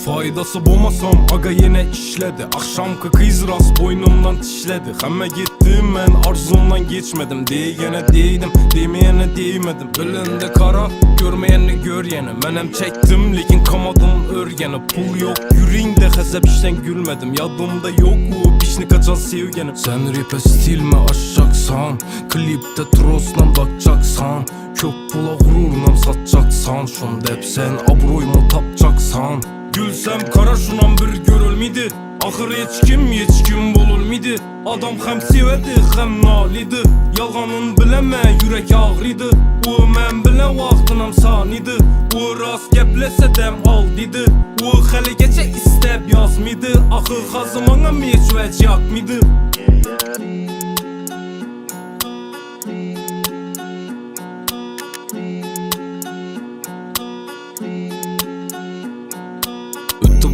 Faydası bulmasam aga yine işledi. Akşamki kız rast boynumdan tişledi. Hemme gittim ben arzumdan geçmedim. Diyene değdim, demeyene değmedim. Belinde kara, görmeyeni gör yeni. Menem çektim lekin kamadım örgeni. Pul yok yüreğinde hesap işten gülmedim. Yadımda yok bu pişni kaçan sevgenim. Sen rap'e stil mi aşacaksan, klipte trosla bakacaksan, köp pula gururla satacaksan, şunda hep sen abroyumu tapacaksan. Gülsem kara şunan bir görülmedi. Ahır hiç kim bululmedi. Adam hem sevedi hem nalidi. Yalganın bileme yürek ağrıydı. O men bile vaxtınam saniydi. O rast geplese dem al dedi. O hali geçe istep yazmıydı. Ahır hazımana meçvec yakmıydı.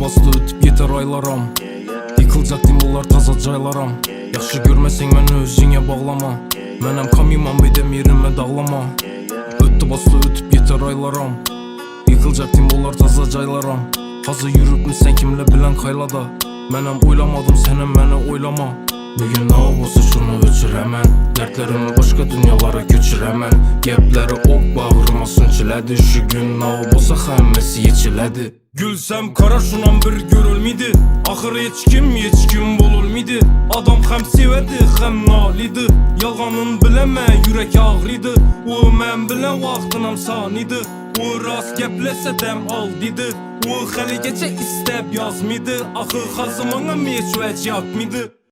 Bastı ötüp yeter aylaram. Yıkılacak dimullar taza caylaram. Yaxşı görmesen beni özüne bağlama. Menem kamimam bedem yerime dağlama. Öttü bastı ötüp yeter aylaram. Yıkılacak dimullar taza caylaram. Hazır yürüp mü sen kimle bilen kaylada. Menem oylamadım senem meni oylama. Bugün ne olsa şunu öçür hemen. Dertlerimi başka dünyalara göçür hemen. Gepleri ok bağrıma sünçiledi. Şu gün ne olsa hemmesi yechiledi. Gülsem kara şunan bir görülmedi. Ahır hiç kim bululmedi. Adam hem sevedi hem nalidi. Yalganın bileme yürek ağrıydı. O men bile vaxtınam saniydi. O rast geplese dem al dedi. O hali geçe istep yazmıydı. Ahır hazımana meçvec yakmıydı.